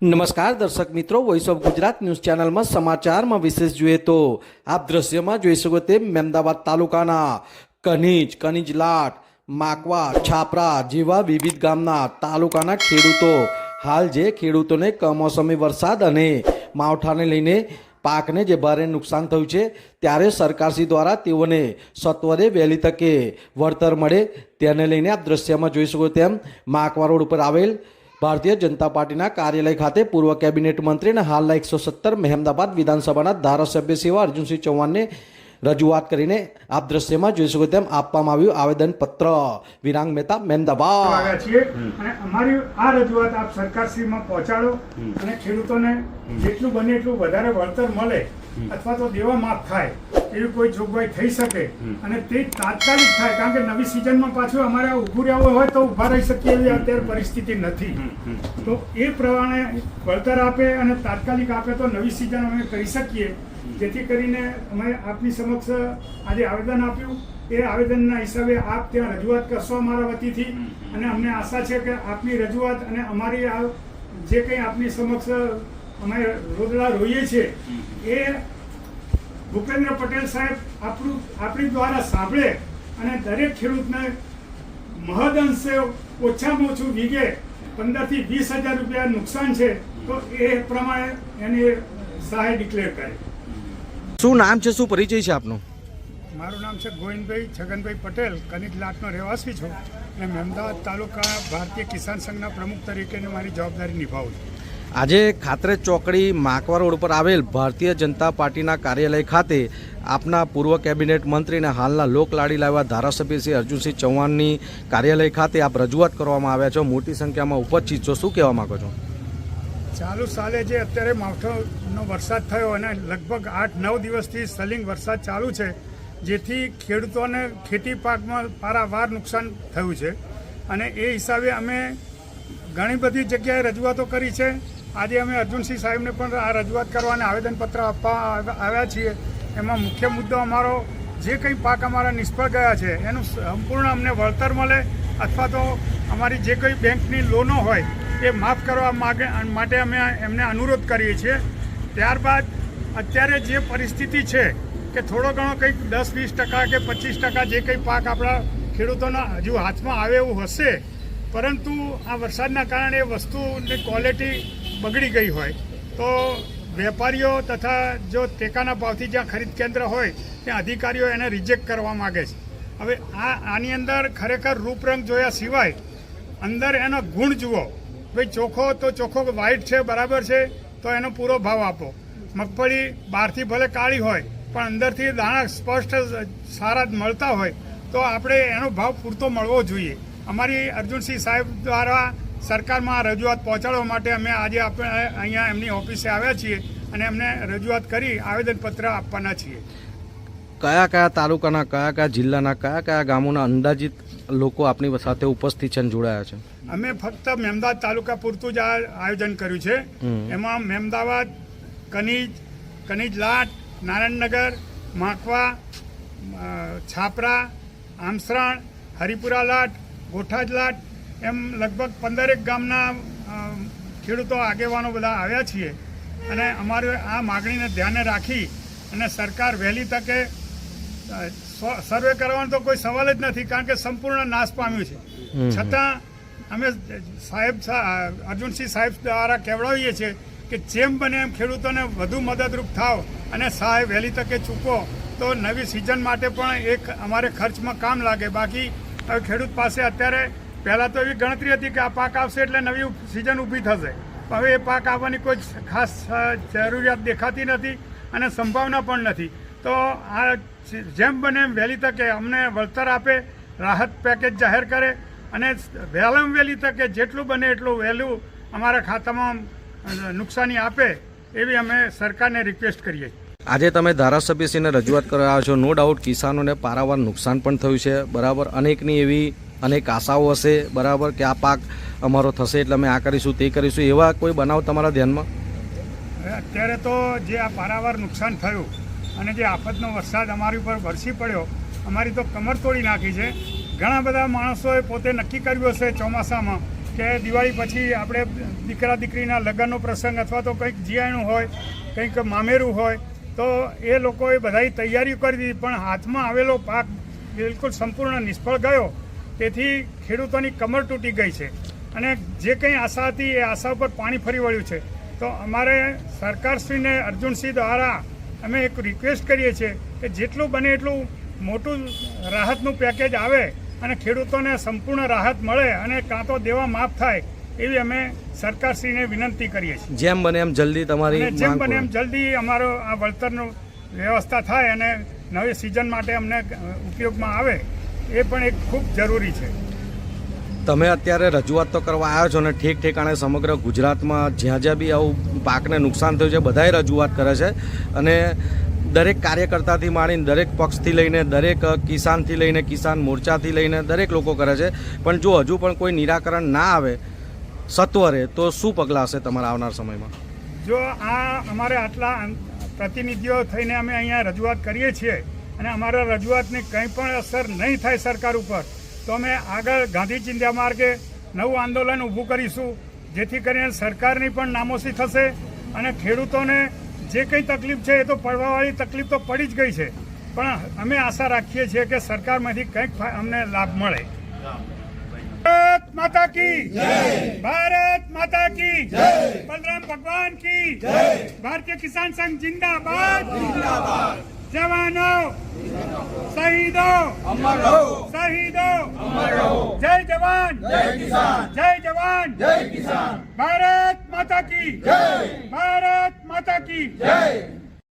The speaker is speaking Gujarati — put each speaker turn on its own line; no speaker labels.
નમસ્કાર દર્શક મિત્રો, વોઇસ ઓફ ગુજરાત ન્યૂઝ ચેનલમાં સમાચારમાં વિશેષ જોઈએ તો આપ દ્રશ્યમાં જોઈ શકો તેમ મહેમદાવાદ તાલુકાના કનીજ માકવા, છાપરા જેવા વિવિધ ગામના તાલુકાના ખેડૂતો હાલ જે ખેડૂતોને કમોસમી વરસાદ અને માવઠાને લઈને પાકને જે ભારે નુકસાન થયું છે ત્યારે સરકારશ્રી દ્વારા તેઓને સત્વરે વહેલી તકે વળતર મળે તેને લઈને આપ દ્રશ્યમાં જોઈ શકો તેમ માકવા રોડ ઉપર આવેલ ભારતીય જનતા પાર્ટીના કાર્યાલય ખાતે પૂર્વ કેબિનેટ મંત્રી અને હાલના 117 મહેમદાવાદ વિધાનસભાના ધારાસભ્ય સેવા અર્જુનસિંહ ચૌહાણને રજૂઆત કરીને આપ દ્રશ્યમાં જોઈ શકો તેમ આપવામાં આવ્યું આવેદનપત્ર. વિરાંગ મહેતા, મહેમદાવાદ.
અને અમારી આ રજૂઆત આપ સરકારશ્રીમાં પહોંચાડો અને ખેડૂતોને જેટલું બને એટલું વધારે વળતર મળે અથવા તો દેવા માફ થાય એવી કોઈ જોગવાઈ થઈ શકે અને તે તાત્કાલિક થાય, કારણ કે નવી સિઝનમાં પાછું અમારે ઊભું રહેવું હોય તો ઊભા રહી શકીએ એવી અત્યારે પરિસ્થિતિ નથી. તો એ પ્રમાણે વળતર આપે અને તાત્કાલિક આપે તો નવી સિઝન અમે કરી શકીએ. જેથી કરીને અમે આપની સમક્ષ આજે આવેદન આપ્યું. એ આવેદનના હિસાબે આપ ત્યાં રજૂઆત કરશો અમારા વતીથી, અને અમને આશા છે કે આપની રજૂઆત અને અમારી આ જે કંઈ આપની સમક્ષ અમે રોદડા રોઈએ છીએ એ ભૂપેન્દ્ર પટેલ સાહેબ આપણી દ્વારા સાંભળે અને દરેક ખેડૂતને મહદઅંશે ઓછામાં ઓછું વીઘે 15,000 થી 20,000 રૂપિયા નુકસાન છે તો એ પ્રમાણે એની સહાય ડિક્લેર કરે.
શું નામ છે, શું પરિચય છે આપનો?
મારું નામ છે ગોવિંદભાઈ છગનભાઈ પટેલ, કનીજ રહેવાસી છું અને મહેમદાવાદ તાલુકા ભારતીય કિસાન સંઘના પ્રમુખ તરીકેની મારી જવાબદારી નિભાવું છું.
આજે ખાતરેજ ચોકડી માકવા રોડ પર આવેલ ભારતીય જનતા પાર્ટીના કાર્યાલય ખાતે આપના પૂર્વ કેબિનેટ મંત્રી અને હાલના લોકલાડીલા એવા ધારાસભ્ય શ્રી અર્જુનસિંહ ચૌહાણની કાર્યાલય ખાતે આપ રજૂઆત કરવામાં આવ્યા છો. મોટી સંખ્યામાં ઉપસ્થિત છો, શું કહેવા માંગો છો?
ચાલુ સાલે જે અત્યારે માવઠાનો વરસાદ થયો અને લગભગ 8-9 દિવસથી સલિંગ વરસાદ ચાલુ છે, જેથી ખેડૂતોને ખેતી પાકમાં પારાવાર નુકસાન થયું છે અને એ હિસાબે અમે ઘણી બધી જગ્યાએ રજૂઆતો કરી છે. આજે અમે અર્જુનસિંહ સાહેબને પણ આ રજૂઆત કરવાને આવેદનપત્ર આપવા આવ્યા છીએ. એમાં મુખ્ય મુદ્દો અમારો જે કંઈ પાક અમારા નિષ્ફળ ગયા છે એનું સંપૂર્ણ અમને વળતર મળે અથવા તો અમારી જે કંઈ બેંકની લોનો હોય એ માફ કરવા માટે અમે એમને અનુરોધ કરીએ છીએ. ત્યારબાદ અત્યારે જે પરિસ્થિતિ છે કે થોડો ઘણો કંઈક 10-20% કે 25% જે કંઈ પાક આપણા ખેડૂતોના હજુ હાથમાં આવે એવું હશે, પરંતુ આ વરસાદના કારણે એ વસ્તુની ક્વોલિટી બગડી ગઈ હોય તો વેપારીઓ તથા જો ટેકાના ભાવથી જ્યાં ખરીદ કેન્દ્ર હોય ત્યાં અધિકારીઓ એને રિજેક્ટ કરવા માગે છે. હવે આની અંદર ખરેખર રૂપરંગ જોયા સિવાય અંદર એનો ગુણ જુઓ. ભાઈ ચોખ્ખો તો ચોખ્ખો વ્હાઈટ છે, બરાબર છે, તો એનો પૂરો ભાવ આપો. મગફળી બહારથી ભલે કાળી હોય પણ અંદરથી દાણા સ્પષ્ટ સારા મળતા હોય તો આપણે એનો ભાવ પૂરતો મળવો જોઈએ. અમારી અર્જુનસિંહ સાહેબ દ્વારા સરકારમાં રજૂઆત પહોંચાડવા માટે અમે આજે આપણે અહીંયા એમની ઓફિસે આવ્યા છીએ અને એમને રજૂઆત કરી આવેદનપત્ર આપવાના છીએ.
કયા કયા તાલુકાના, કયા કયા જિલ્લાના, કયા કયા ગામોના અંદાજિત લોકો આપની સાથે ઉપસ્થિત છે અને જોડાયા છે?
અમે ફક્ત મહેમદાવાદ તાલુકા પૂરતું જ આ આયોજન કર્યું છે. એમાં મહેમદાવાદ, કનીજ લાટ, નારાયણનગર, માકવા, છાપરા, આમસરણ, હરિપુરા લાટ, ગોઠાજ લાટ એમ લગભગ 15 ગામના ખેડૂતો આગેવાનો બધા આવ્યા છીએ અને અમારે આ માગણીને ધ્યાને રાખી અને સરકાર વહેલી તકે સર્વે કરવાનો તો કોઈ સવાલ જ નથી, કારણ કે સંપૂર્ણ નાશ પામ્યું છે. છતાં અમે અર્જુનસિંહ સાહેબ દ્વારા કહેવડાવીએ છીએ કે જેમ બને એમ ખેડૂતોને વધુ મદદરૂપ થાવ અને સહાય વહેલી તકે ચૂકવો તો નવી સિઝન માટે પણ એક અમારે ખર્ચમાં કામ લાગે. બાકી હવે ખેડૂત પાસે અત્યારે પહેલાં તો એવી ગણતરી હતી કે આ પાક આવશે એટલે નવી સિઝન ઊભી થશે. હવે એ પાક આવવાની કોઈ ખાસ જરૂરિયાત દેખાતી નથી અને સંભાવના પણ નથી. તો આ જેમ બને એમ વહેલી તકે અમને વળતર આપે, રાહત પેકેજ જાહેર કરે અને વહેલામાં વહેલી તકે જેટલું બને એટલું વહેલું અમારા ખાતામાં નુકસાની આપે એવી અમે સરકારને રિક્વેસ્ટ કરીએ.
આજે તમે ધારાસભ્યશ્રીને રજૂઆત કરવા છો. નો ડાઉટ કિસાનોને પારાવાર નુકસાન પણ થયું છે, બરાબર. અનેક આશાઓ હશે, બરાબર, કે આ પાક અમારો થશે એટલે અમે આ કરીશું તે કરીશું. એવા કોઈ બનાવ તમારા ધ્યાનમાં?
અત્યારે તો જે આ પારાવાર નુકસાન થયું અને જે આફતનો વરસાદ અમારી ઉપર વરસી પડ્યો, અમારી તો કમર તોડી નાખી છે. ઘણા બધા માણસોએ પોતે નક્કી કર્યું હશે ચોમાસામાં કે દિવાળી પછી આપણે દીકરા દીકરીના લગ્નનો પ્રસંગ અથવા તો કંઈક જીયાણું હોય, કંઈક મામેરું હોય, તો એ લોકોએ બધાય તૈયારીઓ કરી દીધી, પણ હાથમાં આવેલો પાક બિલકુલ સંપૂર્ણ નિષ્ફળ ગયો. તેથી ખેડૂતોની કમર તૂટી ગઈ છે અને જે કંઈ આશા હતી એ આશા ઉપર પાણી ફરી વળ્યું છે. તો અમારે સરકારશ્રીને અર્જુનસિંહ દ્વારા અમે એક રિક્વેસ્ટ કરીએ છીએ કે જેટલું બને એટલું મોટું રાહતનું પેકેજ આવે અને ખેડૂતોને સંપૂર્ણ રાહત મળે અને કાં તો દેવા માફ થાય એવી અમે સરકારશ્રીને વિનંતી કરીએ છીએ.
જેમ બને એમ જલ્દી તમારી
અને જેમ બને એમ જલ્દી અમારો આ વળતરનું વ્યવસ્થા થાય અને નવી સિઝન માટે અમને ઉપયોગમાં આવે એ પણ એક ખૂબ જરૂરી છે.
તમે અત્યારે રજૂઆત તો કરવા આવ્યા છો ને ઠેક ઠેકાણે સમગ્ર ગુજરાતમાં જ્યાં જ્યાં બી આવું પાકને નુકસાન થયું છે બધાએ રજૂઆત કરે છે અને દરેક કાર્યકર્તાથી માંડીને દરેક પક્ષથી લઈને દરેક કિસાનથી લઈને કિસાન મોરચાથી લઈને દરેક લોકો કરે છે. પણ જો હજુ પણ કોઈ નિરાકરણ ના આવે સત્વરે તો શું પગલાં હશે તમારા આવનાર સમયમાં?
જો આ અમારે આટલા પ્રતિનિધિઓ થઈને અમે અહીંયા રજૂઆત કરીએ છીએ અને અમારા રજૂઆતની કંઈ પણ અસર નહીં થાય સરકાર ઉપર, તો અમે આગળ ગાંધી ચિંધ્યા માર્ગે નવું આંદોલન ઊભું કરીશું, જેથી કરીને સરકારની પણ નામોશી થશે અને ખેડૂતોને જે કંઈ તકલીફ છે એ તો પડવાવાળી તકલીફ તો પડી જ ગઈ છે, પણ અમે આશા રાખીએ છીએ કે સરકારમાંથી કંઈક અમને લાભ મળે. ભારત માતા કી જય, ભારત માતા કી જય, બલરામ ભગવાન કી જય, ભારતીય કિસાન સંઘ જિંદાબાદ, જિંદાબાદ. જવાનો શહીદો અમર રહો, શહીદો અમર રહો. જય જવાન જય કિસાન, જય જવાન જય કિસાન. ભારત માતા કી જય, ભારત માતા કી જય.